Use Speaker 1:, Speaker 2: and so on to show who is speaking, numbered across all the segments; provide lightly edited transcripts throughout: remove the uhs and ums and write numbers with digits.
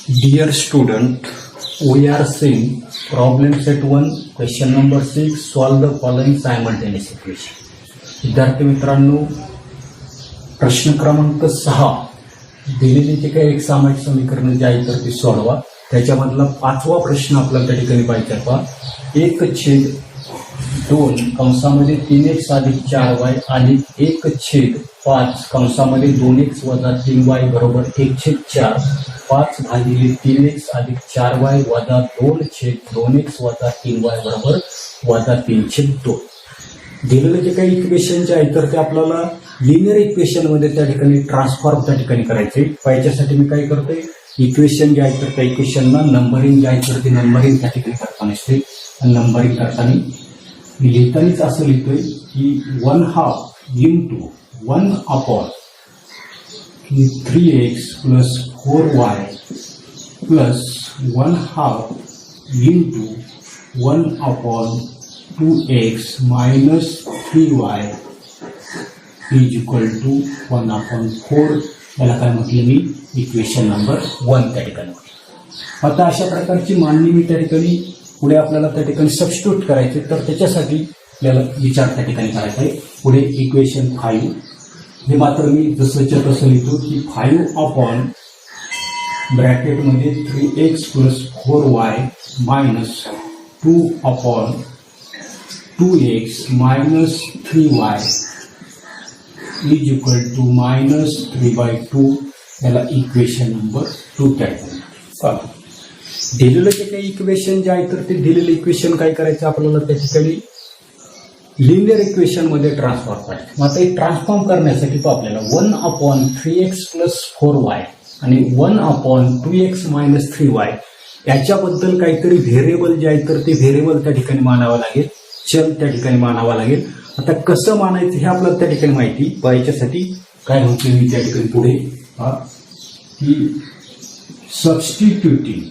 Speaker 1: Dear student, we are seeing problem set 1, question number 6, solve the following simultaneous equation. विद्यार्थी मित्रांनो, प्रश्न क्रमांक 6 दिलेली जे काही एक सामायिक समीकरण जे आहे तर ती सोडवा. त्याच्यामधला 5वा प्रश्न आपल्याला त्या ठिकाणी पाहिजे पहा. 1/2 कंसामध्ये 3x अधिक 4y अधिक 1/5 कंसामध्ये 2x वजा 3y बरोबर 1/4 5 भागिले 3x अधिक 4y वजा 2/2x वजा 3y बरोबर वजा 3/2. दिलेलं जे काही इक्वेशन जे आहे तर ते आपल्याला लिनियर इक्वेशन मध्ये त्या ठिकाणी ट्रान्सफॉर्म त्या ठिकाणी करायचे. पाहिजेसाठी मी काय करतोय, इक्वेशन जे आहे तर त्या इक्वेशनला नंबरिंग जे आहे तर ते नंबरिंग त्या ठिकाणी करताना असते. नंबरिंग करताना मी लिहितानीच असं लिहितोय की 1/2 into 1/3x plus 4y plus 1/2 into 1/2x minus 3y is equal to 1/4. याला काय म्हटलं मी, इक्वेशन नंबर 1 त्या ठिकाणी. आता अशा प्रकारची मांडणी मी त्या ठिकाणी पुढे आपल्याला त्या ठिकाणी सबस्टिट्यूट करायचे. तर त्याच्यासाठी आपल्याला विचार त्या ठिकाणी करायचा आहे. पुढे इक्वेशन 5 हे मात्र मी जसंच्या तसं लिहितो की 5 ब्रॅकेटमध्ये 3x plus 4y minus 2/2x minus 3y is equal to minus 3/2. याला इक्वेशन नंबर 2 त्या ठिकाणी. दिलेलं जे काही इक्वेशन जे आहे तर ते दिलेलं इक्वेशन काय करायचं आपल्याला त्या ठिकाणी लिनियर इक्वेशन मध्ये ट्रान्सफॉर्म करायचं. मग आता हे ट्रान्सफॉर्म करण्यासाठी तो आपल्याला 1/3x प्लस 4y आणि 1/2x मायनस 3y याच्याबद्दल काहीतरी व्हेरिएबल जे आहे तर ते व्हेरिएबल त्या ठिकाणी मानावं लागेल, चल त्या ठिकाणी मानावा लागेल. आता कसं मानायचं हे आपल्याला त्या ठिकाणी माहिती पाहिजेसाठी काय होते मी त्या ठिकाणी पुढे की substituting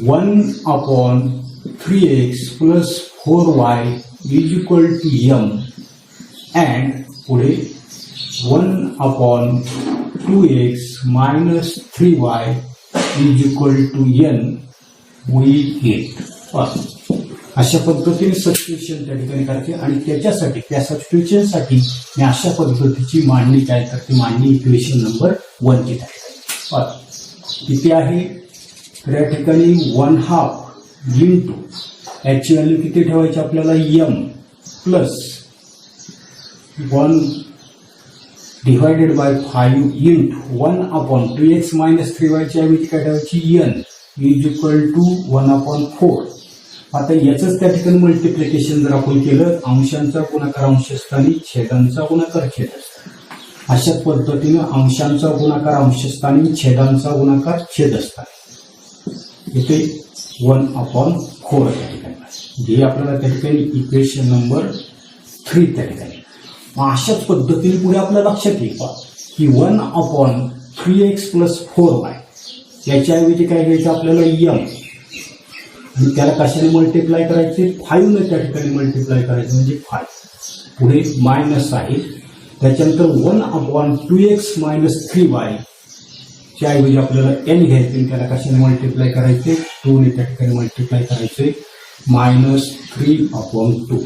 Speaker 1: 1/3x plus 4y is equal to m and पुढे 1/2x minus 3y is equal to n we get. अशा पद्धतीने सबस्टिट्यूशन त्या ठिकाणी करायचे आणि त्याच्यासाठी त्या सबस्टिट्यूशनसाठी मी अशा पद्धतीची मांडणी काय तर ती मांडणी इक्वेशन नंबर 1 ची त्या ठिकाणी किती आहे तर या ठिकाणी 1/2 इंटू याची व्हॅल्यू किती ठेवायची आपल्याला m plus 1 divided by 5 into 1/2x minus 3y ची ऐवजी काय ठेवायची n इज इक्वल टू 1/4. आता याच त्या ठिकाणी मल्टिप्लिकेशन जर आपण केलं अंशांचा गुणाकार अंशस्थानी छेदांचा गुणाकार छेदस्थानी अशा पद्धतीनं अंशांचा गुणाकार अंशस्थानी छेदांचा गुणाकार छेदस्थानी इथे 1/4 त्या ठिकाणी हे आपल्याला त्या ठिकाणी इक्वेशन नंबर 3 त्या ठिकाणी. मग अशाच पद्धतीने पुढे आपल्या लक्षात येईल की 1/3x प्लस 4y याच्याऐवजी काय घ्यायचं आपल्याला m आणि त्याला कशाने मल्टिप्लाय करायचे 5 ने त्या ठिकाणी मल्टिप्लाय करायचं म्हणजे 5. पुढे मायनस आहे त्याच्यानंतर 1/2x मायनस 3y च्या ऐवजी आपल्याला n घ्यायचे त्याला कशाने मल्टिप्लाय करायचे 2 ने त्या ठिकाणी मल्टिप्लाय करायचे मायनस 3/2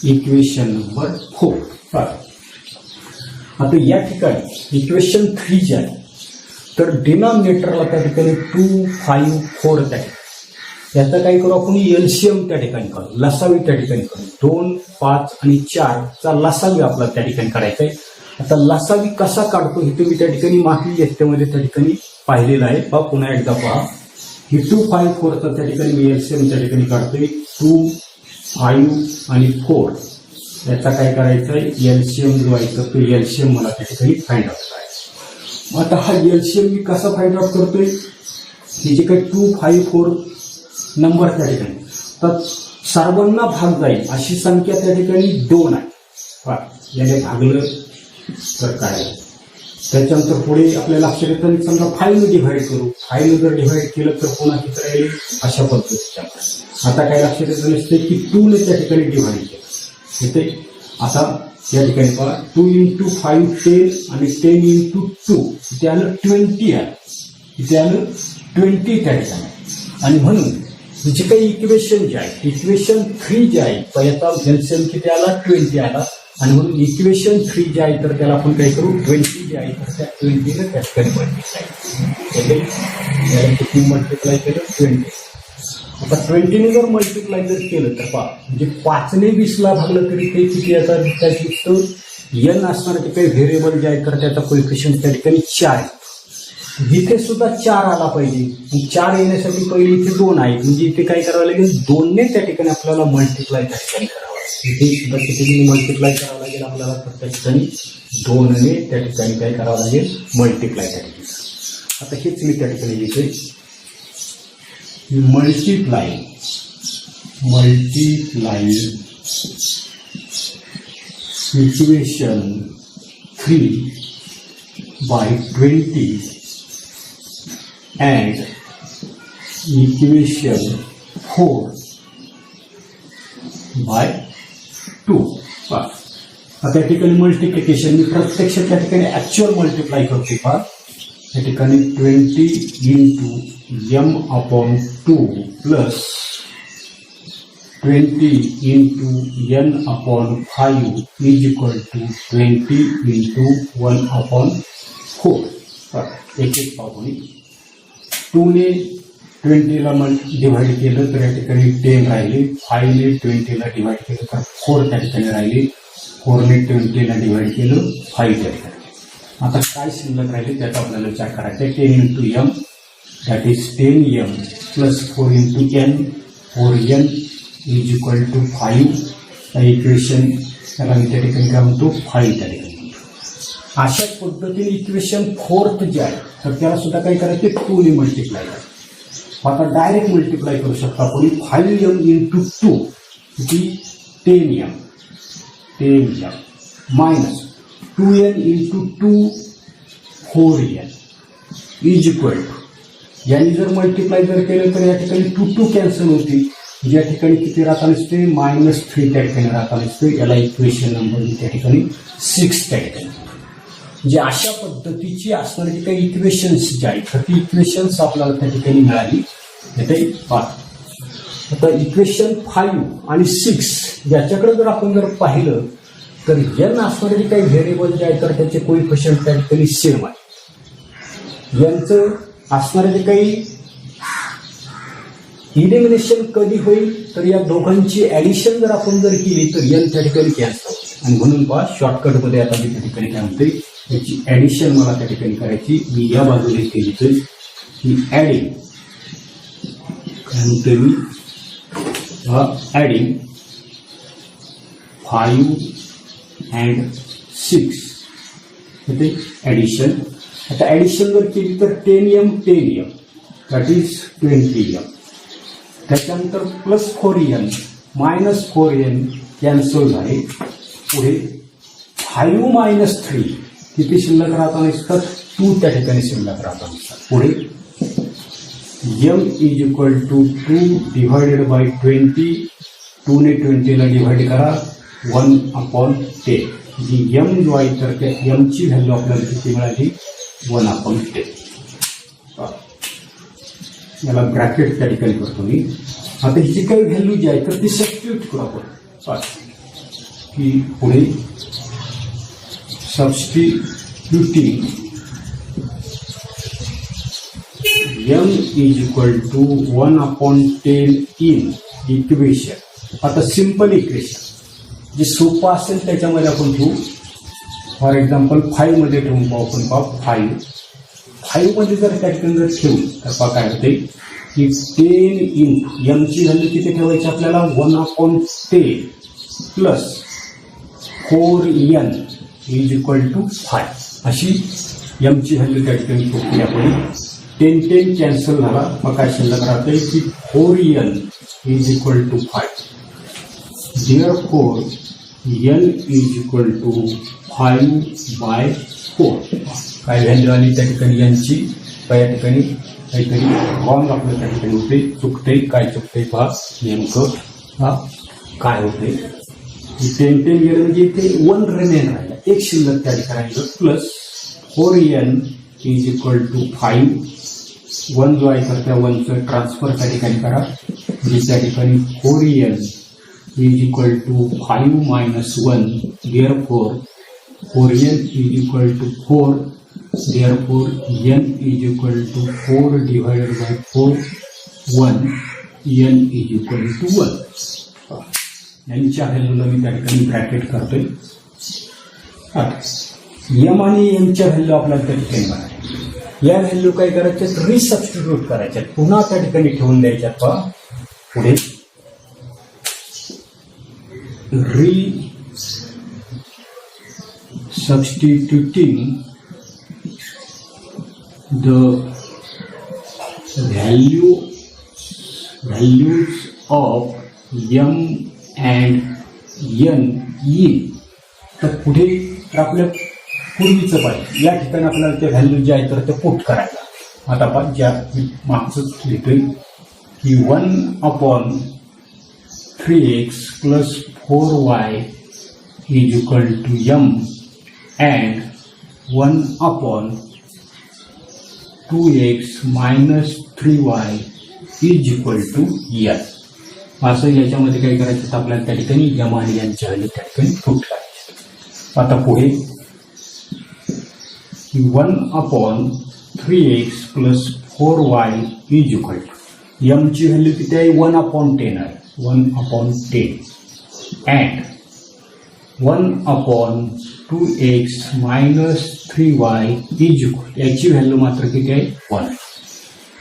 Speaker 1: इक्वेशन नंबर 4. आता या ठिकाणी इक्वेशन 3 जे आहे तर डिनॉमिनेटरला त्या ठिकाणी 2, 5, 4 त्या ठिकाणी याचा काय करू आपण एलसीएम त्या ठिकाणी करू, लसावी त्या ठिकाणी करू. 2, 5 आणि 4 चा लसावी आपला त्या ठिकाणी करायचा आहे. आता लसावी कसा काढतो हे तुम्ही त्या ठिकाणी मागील लेक्चरमध्ये त्या ठिकाणी पाहिलेलं आहे. पुन्हा एकदा पहा ही 2, 5, 4 चा त्या ठिकाणी मी एलसीएम त्या ठिकाणी काढतोय 2, 5 आणि 4 याचा काय करायचं आहे एलसीएम जो आहे तर तो एलसीएम मला त्या ठिकाणी फाइंड आउट करायचा. आता हा एलसीएम मी कसा फाइंड आउट करतोय ही जे काही 2, 5, 4 नंबर त्या ठिकाणी तर सर्वांना भाग जाईल अशी संख्या त्या ठिकाणी 2 आहे. याने भागलं तर काय त्याच्यानंतर पुढे आपल्या लक्षात येतं समजा 5 ने डिव्हाइड करू 5 ने जर डिव्हाइड केलं तर पुन्हा किती राहील अशा पद्धतीच्या. आता काय लक्षात येतं नसते की 2 ने त्या ठिकाणी डिव्हाइड केलं इथे आता या ठिकाणी पहा 2 into 5 10 आणि 10 into 2 इथे आलं 20 आलं, इथे आलं 20 त्या ठिकाणी. आणि म्हणून जे काही इक्वेशन जे आहे इक्वेशन 3 जे आहे याचा एलसीएम किती आला 20 आला. आणि म्हणून इक्वेशन 3 जे आहे तर त्याला आपण काय करू 20 जे आहे तर त्या 20 ने त्या ठिकाणी मल्टिप्लाय केलं 20. आता 20 ने जर मल्टिप्लाय जर केलं तर पहा म्हणजे 5 ने 20 ला भागलं तरी ते किती येतात त्या ठिकाणी एन असणारे ते काही व्हेरिएबल जे आहे तर त्याचा कोएफिशियंट त्या ठिकाणी 4 आहे. इथे सुद्धा 4 आला पाहिजे. 4 येण्यासाठी पहिले इथे 2 आहे म्हणजे इथे काय करावं लागेल 2 ने त्या ठिकाणी आपल्याला मल्टिप्लाय त्या ठिकाणी करावं. इथे सुद्धा किती मल्टिप्लाय करावं लागेल आपल्याला तर त्या ठिकाणी 2 ने त्या ठिकाणी काय करावं लागेल मल्टिप्लाय त्या ठिकाणी. आता हेच मी त्या ठिकाणी लिहितोय multiply equation 3 by 20 and equation 4 by 2. आता या ठिकाणी मल्टिप्लिकेशन मी प्रत्यक्ष त्या ठिकाणी ऍक्च्युअल मल्टिप्लाय करते पहा या ठिकाणी 20 into m/2 plus 20 into n/5 is equal to 20 into 1/4. एक एक पाहून 2 ने 20 ला डिवाइड केलं तर या ठिकाणी 10 राहिले. 5 ने 20 ला डिवाइड केलं तर 4 त्या ठिकाणी राहिले. 4 ने 20 ला डिवाइड केलं 5 त्या ठिकाणी. आता काय शिल्लक राहिले त्याचा आपल्याला विचार करायचा. 10 into m that is 10m plus 4 into n 4n is equal to 5. Equation त्याला मी त्या ठिकाणी काय म्हणतो 5 त्या ठिकाणी. अशा पद्धतीने इक्वेशन 4th जे आहे तर त्याला सुद्धा काय करायचे 2 ने मल्टिप्लाय करायचं. आता डायरेक्ट मल्टिप्लाय करू शकता आपण 5m into 2 किती 10m मायनस 2n into 2 4n is equal to यांनी जर मल्टिप्लाय जर केलं तर या ठिकाणी 2 कॅन्सल होतील. ज्या ठिकाणी किती राहता नसते -3 त्या ठिकाणी राहता नसते. याला इक्वेशन नंबर त्या ठिकाणी 6 त्या ठिकाणी. जे अशा पद्धतीची असणारी काही इक्वेशन्स जे आहेत तर ती इक्वेशन्स आपल्याला त्या ठिकाणी मिळाली. आता इक्वेशन 5 आणि 6 याच्याकडे जर आपण जर पाहिलं तर एन असणारे जे काही व्हेरिएबल जे आहेत तर त्याचे कोएफिशियंट त्या ठिकाणी सेम आहे. यांचं असणारे जे काही इलिमिनेशन कधी होईल तर या दोघांची ऍडिशन जर आपण जर केली तर एन त्या ठिकाणी कॅन्सल होईल. आणि म्हणून पहा शॉर्टकटमध्ये आता मी त्या ठिकाणी काय म्हणतोय याची ऍडिशन मला त्या ठिकाणी करायची. मी या बाजूने केली तर मी ऍडिंग काय म्हणतोय मी ऍडिंग 5 and 6 इथे ऍडिशन. आता ऍडिशन जर केली तर 10m दॅट इज 20m. त्याच्यानंतर plus 4n minus 4n cancel झाले. पुढे 5 minus 3 किती शिल्लक राहता नसतात 2 त्या ठिकाणी शिल्लक राहता नसतात. पुढे m is equal to 2 divided by 20. 2 ने 20 ला डिवाइड करा 1/10. जी m जो आहे तर त्या m ची व्हॅल्यू आपल्याला किती मिळाली 1/10. याला ब्रॅकेट त्या ठिकाणी करतो मी. आता ही जी काही व्हॅल्यू जी आहे तर ती सबस्टिट्यूट करू आपण की पुढे substituting m is equal to 1/10 in equation. आता सिंपल इक्वेशन जे सोपं असेल त्याच्यामध्ये आपण ठेवू. फॉर एक्झाम्पल 5 मध्ये ठेवून पाहू आपण. पहा 5 मध्ये जर त्या ठिकाणी जर ठेवू तर पहा काय होते की 10 इन m ची व्हॅल्यू किती ठेवायची आपल्याला 1/10 plus 4n is equal to 5 अशी m ची व्हॅल्यू त्या ठिकाणी ठेवली आपण. 10 कॅन्सल झाला मग काय शिल्लक राहते की 4n is equal to 5. Therefore, n is equal to 5/4. काय व्हॅल्यू आली त्या ठिकाणी यांची त्या ठिकाणी काहीतरी रॉंग आपल्या त्या ठिकाणी होते चुकते. काय चुकते पहा नेमकं काय होते 10 गेलं म्हणजे इथे 1 रिमेन राहिला, एक शिल्लक त्या ठिकाणी राहिलं, plus 4n is equal to 5. 1 जो आहे तर त्या 1चं ट्रान्सफर त्या ठिकाणी करा, म्हणजे त्या ठिकाणी 4n is equal to 5 minus 1. therefore 4n is equal to 4. therefore n is equal to 4 divided by 4. 1 n is equal to 1. यांच्या व्हॅल्यूला मी त्या ठिकाणी ब्रॅकेट करतोय. एम आणि एमच्या व्हॅल्यू आपल्याला त्या ठिकाणी बघायच्या. या व्हॅल्यू काय करायच्यात, रिसबस्टिट्यूट करायच्यात, पुन्हा त्या ठिकाणी ठेवून द्यायच्यात. पहा पुढे substituting the values of m and n in. तर पुढे आपल्या पूर्वीचं पाहिजे, या ठिकाणी आपल्याला त्या व्हॅल्यू जे आहे तर ते पुट करायला. आता आपण ज्या मागचंच लिहितोय की 1/3x plus 4y is equal to m and 1/2x minus 3y is equal to n. असं याच्यामध्ये काय करायचं तर आपल्याला त्या ठिकाणी m आणि यांच्या व्हॅल्यू त्या ठिकाणी पुट करायचे. आता पुढे 1/3x plus 4y is equal to m ची व्हॅल्यू किती आहे, 1/10 आहे, 1/10 and 1/2x minus 3y is equal, याची व्हॅल्यू मात्र किती आहे, 1.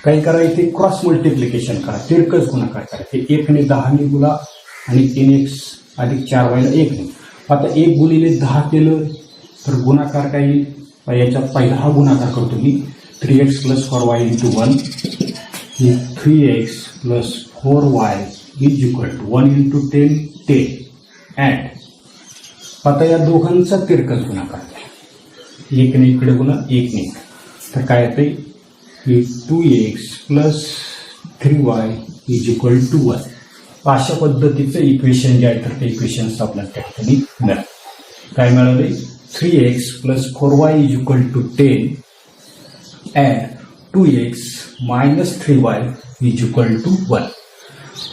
Speaker 1: काय करायचे, क्रॉस मल्टिप्लिकेशन करा, तिरकस गुणाकार करायचे. 1 ने 10 ने गुणा आणि 3x अधिक 4y ला 1 ने. आता 1 गुणिले 10 केलं तर गुणाकार काय येईल, याच्यात पहिला हा गुणाकार करतो मी. 3x प्लस 4y इंटू 1 ही 3x plus 4y is equal to 1 into 10 10 and आता या दोघांचा तिरकस गुणाकार केला, 1 ने इकडे गुणा 1 ने, तर काय येते की 2x plus 3y is equal to 1. अशा पद्धतीचं इक्वेशन जे आहे तर ते इक्वेशन आपल्याला त्या ठिकाणी मिळालं. काय मिळाले, 3x plus 4y is equal to 10 and 2x minus 3y is equal to 1.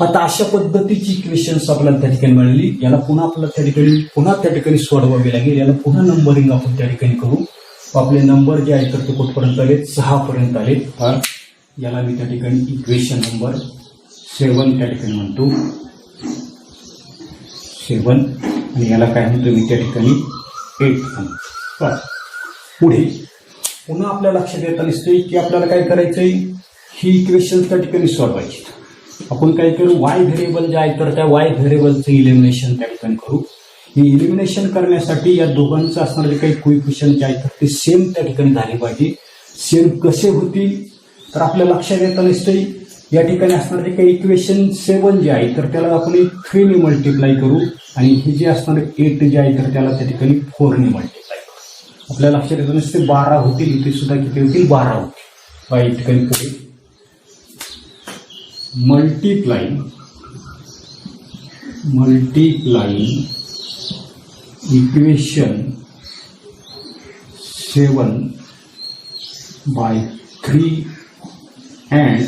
Speaker 1: आता अशा पद्धतीची इक्वेशन्स आपल्याला त्या ठिकाणी मिळाली. याला पुन्हा आपल्याला त्या ठिकाणी सोडवावी लागेल. याला पुन्हा नंबरिंग आपण त्या ठिकाणी करू. आपले नंबर जे आहेत तर ते कुठपर्यंत आले, 6 पर्यंत आले. याला मी त्या ठिकाणी इक्वेशन नंबर 7 त्या ठिकाणी म्हणतो, 7. आणि याला काय म्हणतो मी त्या ठिकाणी 8 म्हणतो. पुढे पुन्हा आपल्या लक्षात येता दिसते की आपल्याला काय करायचंय, ही इक्वेशन त्या ठिकाणी सोडवायची. आपण काय करू, वाय व्हेरिएबल जे आहे तर त्या वाय व्हेरिएबलचं इलिमिनेशन त्या ठिकाणी करू. हे इलिमिनेशन करण्यासाठी या दोघांचं असणारे काही कोइफिशियंट जे आहेत तर ते सेम त्या ठिकाणी झाले पाहिजे. सेम कसे होतील तर आपल्या लक्षात येता दिसते, या ठिकाणी असणारे काही इक्वेशन 7 जे आहे तर त्याला आपण 3 ने मल्टिप्लाय करू आणि हे जे असणारे 8 जे आहे तर त्याला त्या ठिकाणी 4 ने मल्टिप्लाय करू. आपल्या लक्षात येतं नसते 12 होतील, इथे सुद्धा किती होतील, 12 होतील. या ठिकाणी पुढे multiplying equation 7 by 3 and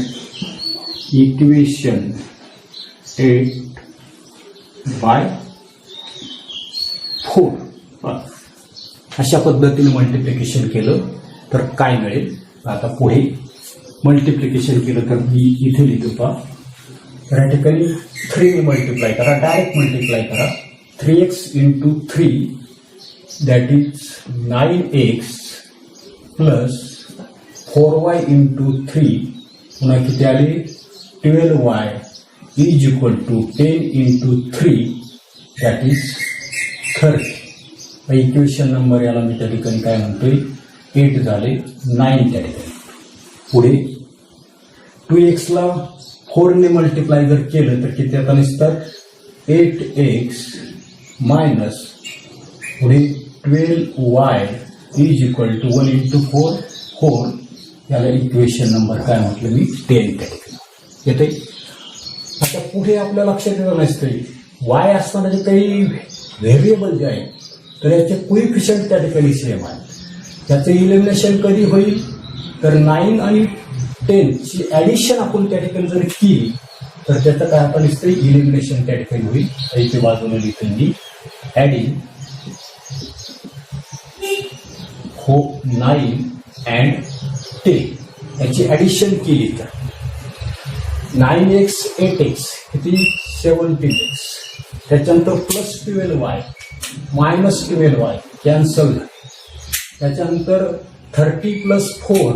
Speaker 1: equation 8 by 4. अशा पद्धतीने मल्टिप्लिकेशन केलं तर काय मिळेल. आता पुढे मल्टिप्लिकेशन केलं तर मी इथे लिहितो पहा. तर या ठिकाणी 3 मल्टिप्लाय करा, डायरेक्ट मल्टिप्लाय करा. 3x into 3 that is 9x plus 4y into 3 पुन्हा किती आले 12y is equal to 10 into 3 that is 30. Equation number याला मी त्या ठिकाणी काय म्हणतोय 8 झाले, 9 त्या ठिकाणी. पुढे 2x ला 4 ने मल्टिप्लाय जर केलं तर किती आता नसतात 8x मायनस पुढे 12y is equal to 1 into 4 याला इक्वेशन नंबर काय म्हटलं मी 10 त्या ठिकाणी येते. आता पुढे आपल्या लक्षात येतं नसते y असताना जे काही व्हेरिएबल जे आहे तर याचे कोइफिशियंट त्या ठिकाणी सेम आहे. त्याचं इलिमिनेशन कधी होईल तर 9 आणि 10 ची ऍडिशन आपण त्या ठिकाणी जर केली तर त्याचं काय आपण दिसतं इलिमिनेशन त्या ठिकाणी होईल. इथे बाजूला लिहितो मी ऍडिंग 9 and 10 याची ऍडिशन केली तर 9x 8x किती 17x, त्याच्यानंतर plus 12y minus 12y cancel झाले. त्याच्यानंतर 30 plus 4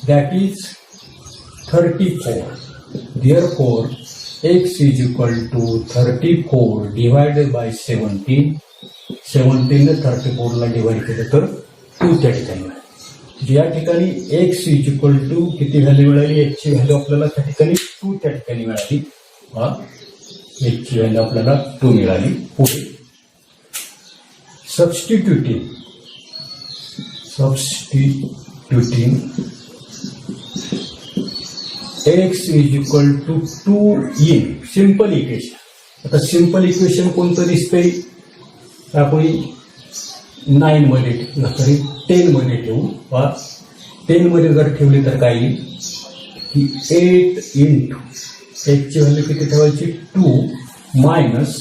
Speaker 1: that is 34. Therefore, x is equal to 34 divided by 17. 17 ने 34 ला डिवाइड केलं तर 2 त्या ठिकाणी. या ठिकाणी x इज इक्वल टू किती व्हॅल्यू मिळाली, x ची व्हॅल्यू आपल्याला त्या ठिकाणी 2 त्या ठिकाणी मिळाली. x ची व्हॅल्यू आपल्याला 2 मिळाली. पुढे substituting x is equal to 2 in simple equation. आता सिंपल इक्वेशन कोणतं दिसतंय आपण 9 मध्ये सॉरी 10 मध्ये ठेवू. 10 मध्ये जर ठेवली तर काय येईल की 8 इंटू x ची व्हॅल्यू किती ठेवायची 2 minus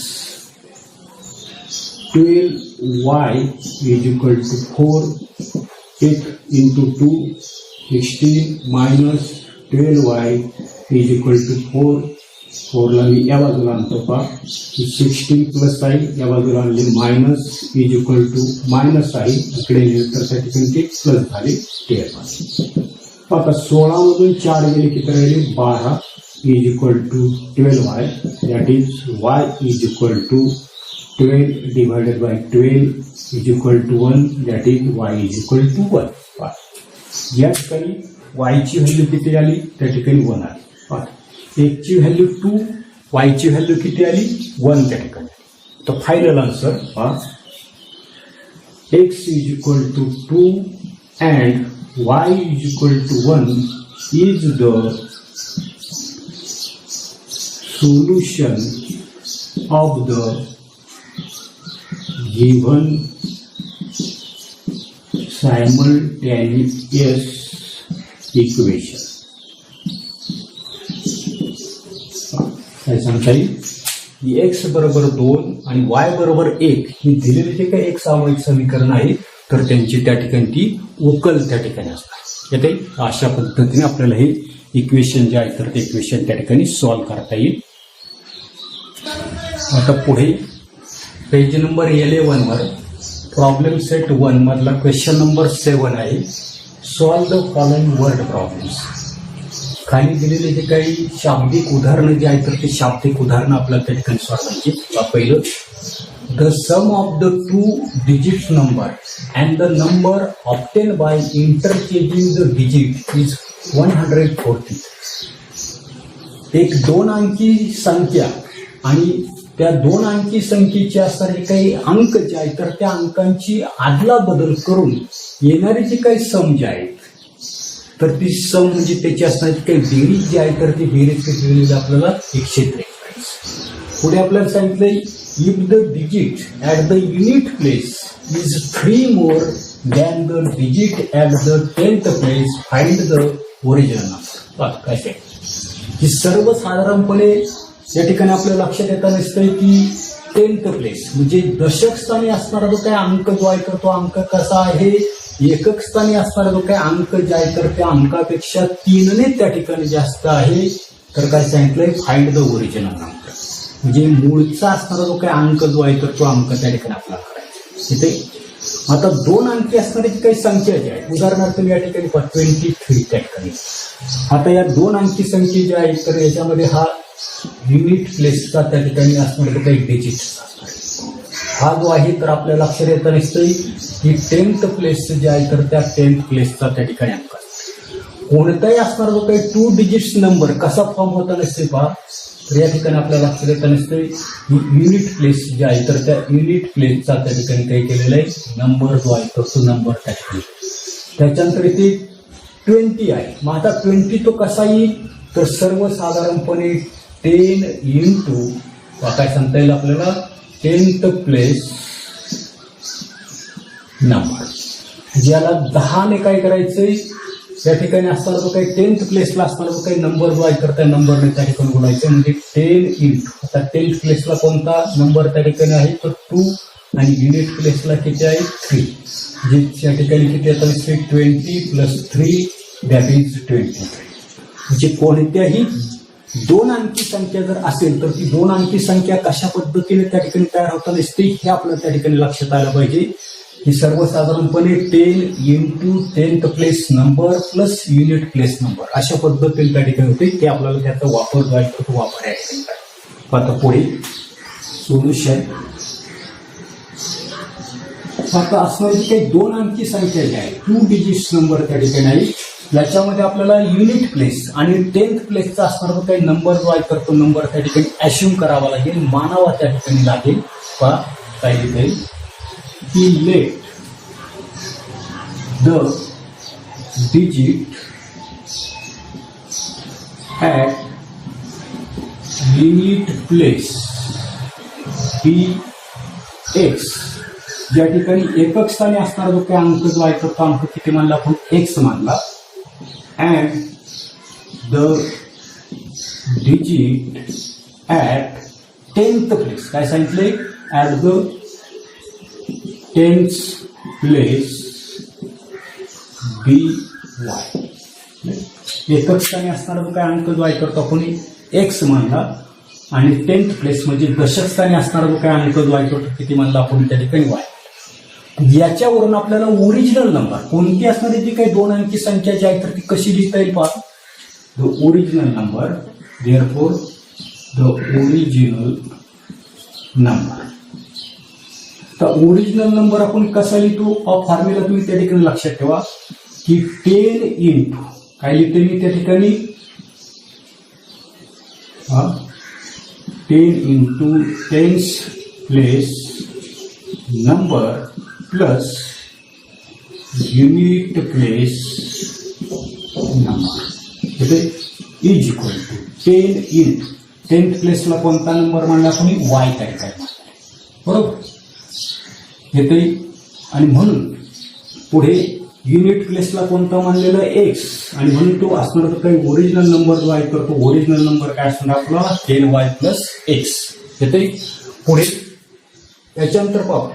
Speaker 1: 12y is equal to 4. 8 into 2 16 minus 12y is equal to 4. 4 ला मी या बाजूला आणतो पहा 16 प्लस आहे, या बाजूला आणले minus is equal to minus आहे, इकडे लिहिले तर त्या ठिकाणी ते प्लस झाले 13. आता 16 मधून 4 गेले किती राहिले 12 is equal to 12y that is y is equal to 12 divided by 12 is equal to 1 that is y is equal to 1. या ठिकाणी y ची व्हॅल्यू किती आली त्या ठिकाणी 1 आली. x ची व्हॅल्यू 2 y ची व्हॅल्यू किती आली 1 त्या ठिकाणी. तर final answer x is equal to 2 and y is equal to 1 is the solution of the given simultaneous equation. काय सांगता येईल एक्स बरोबर 2 आणि y बरोबर 1 ही दिलेली जे काही एक सामायिक समीकरण आहे तर त्यांची त्या ठिकाणी ती उकल त्या ठिकाणी असतात. येते अशा पद्धतीने आपल्याला हे इक्वेशन जे आहे तर ते इक्वेशन त्या ठिकाणी सॉल्व्ह करता येईल. आता पुढे पेज नंबर 11 वर प्रॉब्लेम सेट 1 मधला क्वेश्चन नंबर 7 आहे. Solve the following word problems. खाली दिलेले जे काही शाब्दिक उदाहरणं जे आहेत तर ते शाब्दिक उदाहरणं आपल्याला त्या ठिकाणी सॉल्व करायची. पहिलं the sum of the 2 digits number and the number obtain by interchanging the digit is 140. एक 2 अंकी संख्या आणि त्या 2 अंकी संख्येचे असणारे काही अंक जे आहेत तर त्या अंकांची आदला बदल करून येणारे जे काही सम जे आहेत तर ती सम म्हणजे त्याची असणारी काही बेरीज जी आहे तर ती बेरीज किती दिलेली आपल्याला 143. पुढे आपल्याला सांगितलंय if the digit at the unit place is 3 more than the digit at the 10th place find the original number. काय आहे की सर्वसाधारणपणे या ठिकाणी आपल्या लक्षात येता दिसतंय की 10th प्लेस म्हणजे दशक स्थानी असणारा जो काही अंक जो आहे तर तो अंक कसा आहे एकक स्थानी असणारा जो काही अंक जे आहे तर त्या अंकापेक्षा 3 ने त्या ठिकाणी जास्त आहे. तर काय सांगितलंय फाइंड द ओरिजिनल नंबर म्हणजे मूळचा असणारा जो काही अंक जो आहे तर तो अंक त्या ठिकाणी आपल्याला करायचा. इथे आता 2 अंकी असणारी जी काही संख्या जी आहे उदाहरणार्थ या ठिकाणी 23 त्या ठिकाणी. आता या 2 अंकी संख्या जी आहे तर याच्यामध्ये हा युनिट प्लेसचा त्या ठिकाणी असणारा काही डिजिट असणार हा जो आहे तर आपल्या लक्षात येतं नसतंय की 10th प्लेस जे आहे तर त्या 10th प्लेसचा त्या ठिकाणी अंक कोणताही असणारा जो काही 2 डिजिट्स नंबर कसा फॉर्म होता नसते पहा. तर या ठिकाणी आपल्याला लक्षात येतं नसतंय की युनिट प्लेस जे आहे तर त्या युनिट प्लेसचा त्या ठिकाणी काही केलेला आहे नंबर जो आहे तर तो नंबर त्या ठिकाणी. त्याच्यानंतर इथे 20 आहे. मग आता 20 तो कसा येईल तर सर्वसाधारणपणे 10 इंटू काय सांगता येईल आपल्याला 10th प्लेस नंबर. ज्याला 10ने काय करायचंय त्या ठिकाणी असताना तो काही 10th प्लेसला असताना तो काही नंबर जो आहे तर त्या नंबरने त्या ठिकाणी बोलायचं. म्हणजे 10 इंटू आता 10th प्लेसला कोणता नंबर त्या ठिकाणी आहे तर 2 आणि युनिट प्लेसला किती आहे 3. जे त्या ठिकाणी किती येतात 20 प्लस 3 दॅट इज 23. म्हणजे कोणत्याही 2 अंकी संख्या जर असेल तर ती 2 अंकी संख्या कशा पद्धतीने त्या ठिकाणी तयार होताना दिसते हे आपल्याला त्या ठिकाणी लक्षात आलं पाहिजे. ही सर्वसाधारणपणे 10 into 10th place number plus unit place number अशा पद्धतीने त्या ठिकाणी होते. ते आपल्याला त्याचा वापर जो आहे तो वापर आहे. आता पुढे सोल्युशन. आता असणारी काही 2 अंकी संख्या जी आहे 2 डिजिट्स नंबर त्या ठिकाणी आहे. याच्यामध्ये आपल्याला युनिट प्लेस आणि 10th प्लेसचा असणारा काही नंबर जो आहे तर तो नंबर त्या ठिकाणी ॲश्युम करावा लागेल, मानावा त्या ठिकाणी लागेल. पहा काय लिहिता येईल की let the digit at unit place be x. ज्या ठिकाणी एकक स्थानी असणारा जो काही अंक जो आहे तो अंक किती मानला आपण x मानला. and the digit at 10th place काय सांगितले at the 10th place by. एकक स्थानी असणारा जो काही अंक जो आहे तर तो आपण एक्स मानला आणि 10th प्लेस म्हणजे दशक स्थानी असणारा जो काही अंक जो आहे तो किती मानला आपण त्या ठिकाणी वाय. याच्यावरून आपल्याला ओरिजिनल नंबर कोणती असणारी जी काही 2 अंकी संख्या जी आहे तर ती कशी लिहिता येईल पहा. The original number therefore the original number. तर ओरिजिनल नंबर आपण कसा लिहितो फॉर्म्युला तुम्ही त्या ठिकाणी लक्षात ठेवा की 10 इंटू काय लिहिते मी त्या ठिकाणी 10 into 10th place number plus unit place number is equal to 10 into 10th प्लेसला कोणता नंबर मानला आपण वाय त्या ठिकाणी बरोबर येते. आणि म्हणून पुढे युनिट प्लेसला कोणता मानलेला एक्स आणि म्हणून तो असणार तर काही ओरिजिनल नंबर जो आहे तर तो ओरिजिनल नंबर काय असणार आपला 10y प्लस एक्स येते. पुढे याच्यानंतर पाहू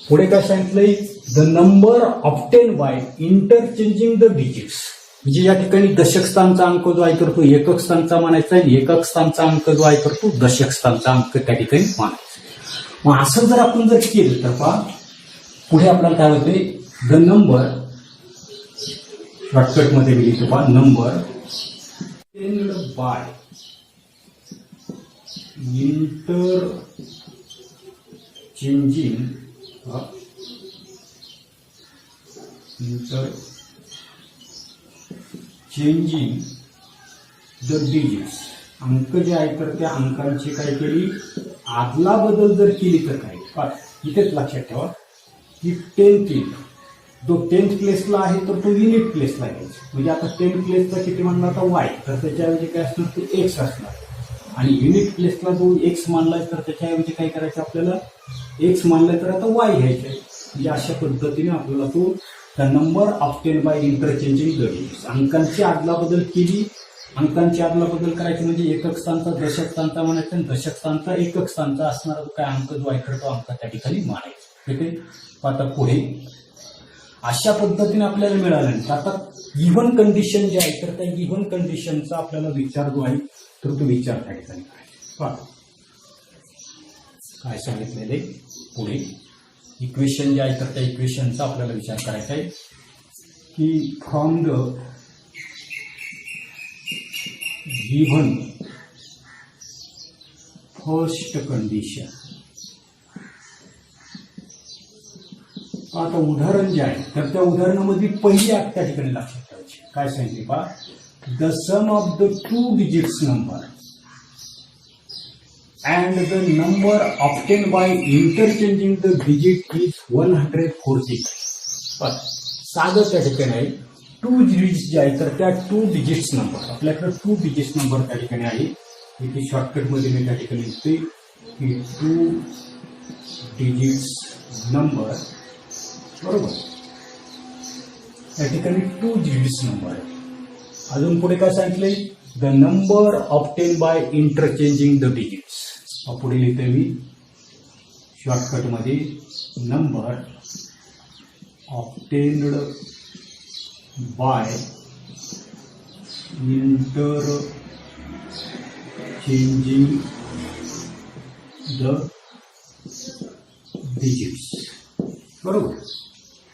Speaker 1: पुढे काय सांगितलंय the number obtain by interchanging the digits. म्हणजे या ठिकाणी दशक स्थानचा अंक जो आहे तर तो एकक स्थानचा मानायचा आहे. एकक स्थानचा अंक जो आहे तर तो दशक स्थानचा अंक त्या ठिकाणी मानायचा. मग असं जर आपण जर केलं तर पहा पुढे आपल्याला काय होते द नंबर शॉर्टकट मध्ये मी लिहितो पहा number by inter changing the digits. अंक जे आहे तर त्या अंकांची काय केली आदला बदल जर केली तर काय इथेच लक्षात ठेवा की 10th जो 10th प्लेसला आहे तर तो युनिट प्लेसला घ्यायचा. म्हणजे आता 10th प्लेसला किती मानला आता वाय तर त्याच्याऐवजी काय असणार तो एक्स असणार आणि युनिट प्लेसला जो एक्स मानलाय तर त्याच्याऐवजी काय करायचं आपल्याला एक्स मानलाय तर आता वाय घ्यायचं आहे. म्हणजे अशा पद्धतीने आपल्याला तो the number obtain by interchanging the digits अंकांची आदला बदल केली. अंकांची आदला बदल करायची म्हणजे एकक स्थानचा दशक स्थानचा म्हणायचा आणि दशक स्थानचा एकक स्थानचा असणारा काय अंक जो आहे तर तो अंक त्या ठिकाणी मानायचा. ठीक आहे. आता पुढे अशा पद्धतीने आपल्याला मिळालं. आता गिव्हन कंडिशन जे आहे तर त्या गिव्हन कंडिशनचा आपल्याला विचार जो आहे तर तो विचार त्या ठिकाणी करायचा. काय सांगितलेले पुढे इक्वेशन जे आहे तर त्या इक्वेशनचा आपल्याला विचार करायचा आहे की from the given first condition. आता उदाहरण जे आहे तर त्या उदाहरणामध्ये पहिली अट त्या ठिकाणी लक्षात ठेवायची. काय सांगितले पहा the sum of the 2 digits number and the number obtain by interchanging the digit is 140. साधं त्या ठिकाणी आहे 2 डिजिट्स जे आहे तर त्या 2 डिजिट्स नंबर आपल्याकडे 2 डिजिट्स नंबर त्या ठिकाणी आहे. इथे शॉर्टकट मध्ये मी त्या ठिकाणी लिहिते की 2 डिजिट्स नंबर, बरोबर, या ठिकाणी 2 डिजिट्स नंबर आहे. अजून पुढे काय सांगितले, the number obtain by interchanging the digits. पुढे लिहिते मी शॉर्टकटमध्ये, number obtained by interchanging the digits, बरोबर.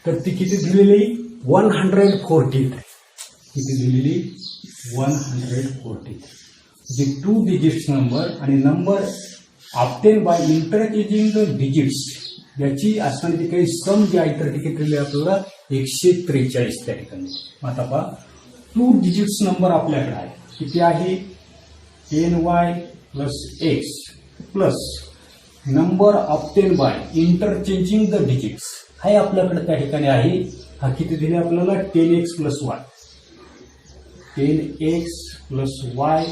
Speaker 1: तर ती किती दिलेली, 140. किती दिलेली, 140. जे 2 डिजिट्स नंबर आणि number obtain by interchanging the digits याची असणारी काही सम जी आहे तर किती दिली आपल्याला, 143 त्या ठिकाणी. आता पहा, 2 डिजिट्स नंबर आपल्याकडे आहे, किती आहे, 10y plus x plus number obtain by interchanging the digits हे आपल्याकडे त्या ठिकाणी आहे. हा किती दिले आपल्याला, 10x plus y, 10x plus y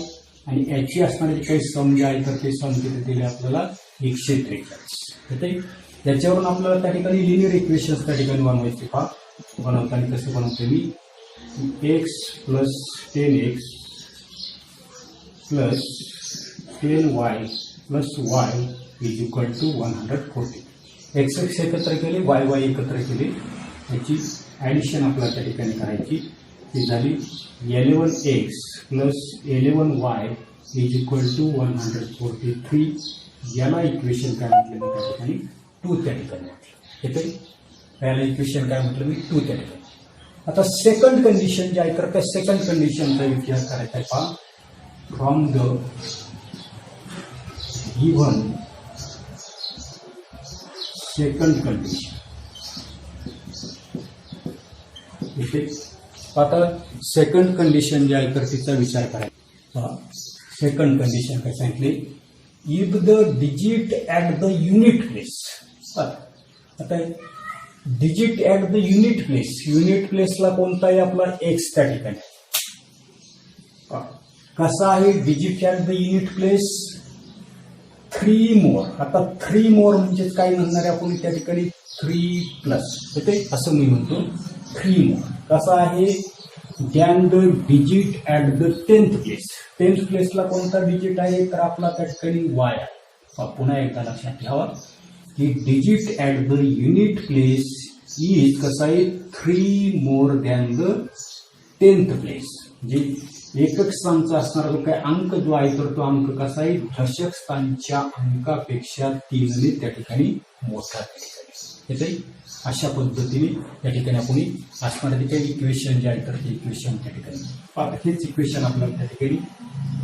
Speaker 1: आणि याची असणारी काही सम जे आहे तर ते सम किती दिले आपल्याला, 143. त्याच्यावरून आपल्याला त्या ठिकाणी लिनियर इक्वेशन्स त्या ठिकाणी बनवायचे. पहा, बनवताना कसं बनवते मी, x plus 10x plus 10y plus y is equal to 140. x एकत्र केले, y एकत्र केले, याची ॲडिशन आपल्याला त्या ठिकाणी करायची. ती झाली 11x plus 11y is equal to 143. याला इक्वेशन काय म्हटलं मी त्या ठिकाणी, 2 त्या ठिकाणी म्हटलं. येते याला इक्वेशन काय म्हटलं मी, 2 त्या ठिकाणी. आता सेकंड कंडिशन जे आहे तर त्या सेकंड कंडिशनचा विचार करायचा आहे. पहा, from the given second condition, इथे आता सेकंड कंडिशन जे आहे तर तिचा विचार करायचा. सेकंड कंडिशन काय सांगितले, if the digit at the unit place. आता digit at the unit place, unit प्लेसला कोणता आहे आपला, एक्स त्या ठिकाणी. कसा आहे digit at the unit place, 3 more. आता 3 मोर म्हणजे काय म्हणणार आहे आपण त्या ठिकाणी, 3 प्लस, ते असं मी म्हणतो 3 मोर. कसा आहे, than the digit at the 10th place. 10th प्लेसला कोणता डिजिट आहे तर आपला त्या ठिकाणी y आहे. पुन्हा एकदा लक्षात ठेवा की digit at the unit place is कसा आहे, 3 more than the 10th place. म्हणजे एकक स्थानचा असणारा जो काही अंक जो आहे तर तो अंक कसा आहे, दशक स्थानच्या अंकापेक्षा 3ने त्या ठिकाणी मोठा त्या ठिकाणी येते. अशा पद्धतीने त्या ठिकाणी आपण असणारे काही इक्वेशन जे आहे तर ते इक्वेशन त्या ठिकाणी आता हेच इक्वेशन आपल्याला त्या ठिकाणी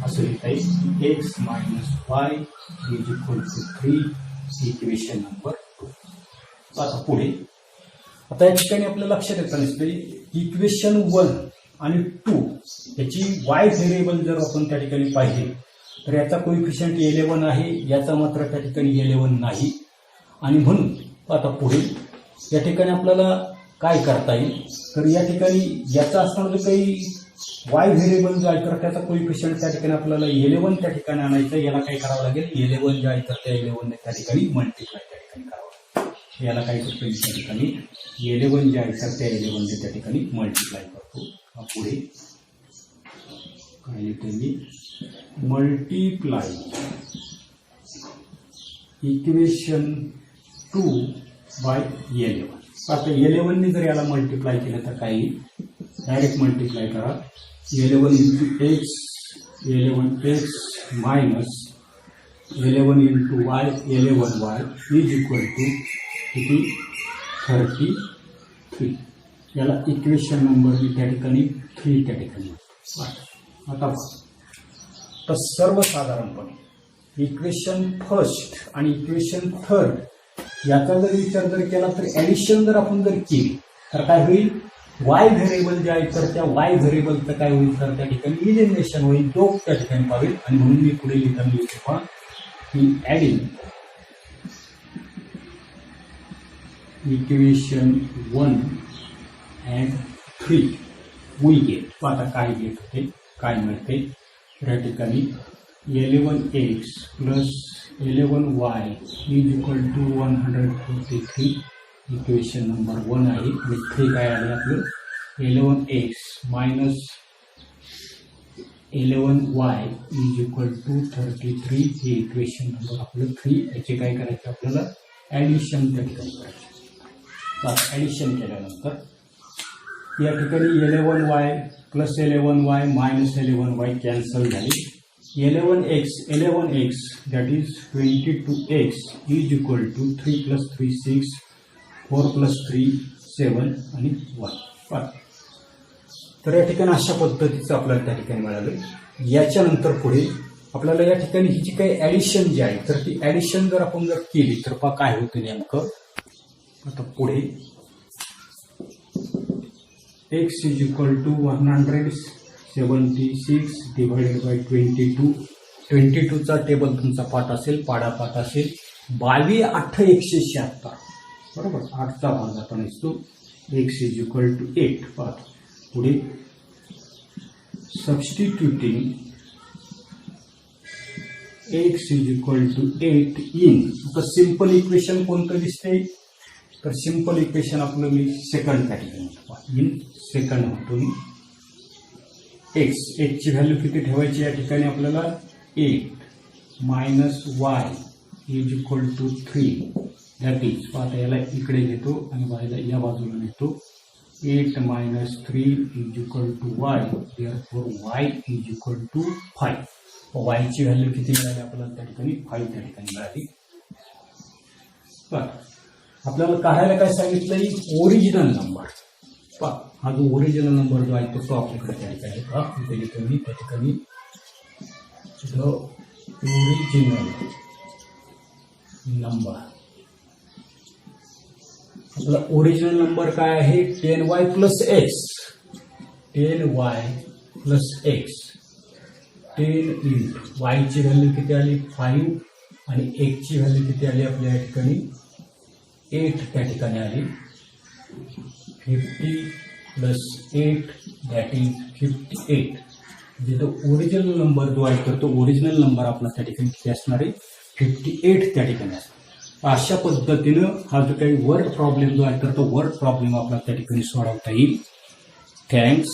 Speaker 1: असं लिहिता येईल, x minus y is equal to 3, equation number 2. आता पुढे, आता या ठिकाणी आपल्या लक्षात येतं नसते, इक्वेशन 1 आणि 2 याची वाय व्हेरिएबल जर आपण त्या ठिकाणी पाहिजे तर याचा कोइफिशियंट 11 आहे, याचा मात्र त्या ठिकाणी 11 नाही. आणि म्हणून आता पुढे या ठिकाणी आपल्याला काय करता येईल तर या ठिकाणी याचा असणारा जो काही वाय व्हेरिएबल जो आहे तर त्याचा कोइफिशियंट त्या ठिकाणी आपल्याला 11 त्या ठिकाणी आणायचं. याला काय करावं लागेल, 11 जे आहे तर त्या 11 ने त्या ठिकाणी मल्टिप्लाय त्या ठिकाणी करावं. याला काय करतो त्या ठिकाणी 11 जे आहे तर त्या 11 ने त्या ठिकाणी मल्टिप्लाय करतो. पुढे काय लिहितो मी, मल्टिप्लाय इक्वेशन 2 बाय 11. आता 11 ने जर याला मल्टिप्लाय केलं तर काही डायरेक्ट मल्टिप्लाय करा, 11 into x 11x minus 11 into y 11y is equal to किती 33. याला इक्वेशन नंबर मी त्या ठिकाणी 3 त्या ठिकाणी. आता तर सर्वसाधारणपणे इक्वेशन फर्स्ट आणि इक्वेशन थर्ड याचा जर विचार जर केला तर ॲडिशन जर आपण जर केली तर काय होईल, वाय व्हेरिएबल जे आहे तर त्या वाय व्हेरिएबलचं काय होईल तर त्या ठिकाणी इलिमिनेशन होईल, तो त्या ठिकाणी पावेल. आणि म्हणून मी पुढे लिहिताना लिहितो की adding equation 1 and 3 we get. आता काय गेट होते काय मिळते या ठिकाणी 11x plus 11y is equal to 143 equation number 1 आहे आणि 3 काय आले आपलं 11x minus 11y is equal to 33 हे इक्वेशन नंबर आपलं 3. याचे काय करायचं आपल्याला ॲडिशन त्या ठिकाणी करायचं. ॲडिशन केल्यानंतर या ठिकाणी 11y plus 11y minus 11y cancel झाली. 11x that is 22x is equal to 3 plus 3 6 4 plus 3 7 आणि 1. तर या ठिकाणी अशा पद्धतीचं आपल्याला त्या ठिकाणी मिळालं. याच्यानंतर पुढे आपल्याला या ठिकाणी ही जी काही ॲडिशन जी आहे तर ती ॲडिशन जर आपण जर केली तर काय होतं नेमकं. आता पुढे x is equal to 176 divided by 22. 22चा table तुमचा पाठ असेल, पाडापाठ असेल. 22 8 176 बरोबर. 8चा भाग आपण असतो. x is equal to 8. पाहतो पुढे substituting x is equal to 8 in. आता सिंपल इक्वेशन कोणतं दिसते तर सिंपल इक्वेशन आपलं मी सेकंड कॅटेगरी इन सेकंड म्हणतो मी. एक्सची व्हॅल्यू किती ठेवायची या ठिकाणी आपल्याला 8 minus y is equal to 3 that is. आता याला इकडे घेतो आणि वायला या बाजूला नेतो. 8 minus 3 is equal to y therefore y is equal to 5. वायची व्हॅल्यू किती मिळाली आपल्याला त्या ठिकाणी 5 त्या ठिकाणी मिळाली. आपल्याला काढायला काय सांगितलं ओरिजिनल नंबर. हा जो ओरिजिनल नंबर जो आहे तो आपल्याकडे त्या ठिकाणी इथे लिहितो मी त्या ठिकाणी द ओरिजिनल नंबर. आपला ओरिजिनल नंबर काय आहे 10y plus x. 10y plus x 10 into वायची व्हॅल्यू किती आली 5 आणि एक्सची व्हॅल्यू किती आली आपल्या या ठिकाणी 8 त्या ठिकाणी आली. 50 प्लस 8 दॅट इज 58. म्हणजे तो ओरिजिनल नंबर जो आहे तर तो ओरिजिनल नंबर आपला त्या ठिकाणी किती असणार आहे 58 त्या ठिकाणी असणार. अशा पद्धतीनं हा जो काही वर्ड प्रॉब्लेम जो आहे तर तो वर्ड प्रॉब्लेम आपला त्या ठिकाणी सोडवता येईल. थँक्स.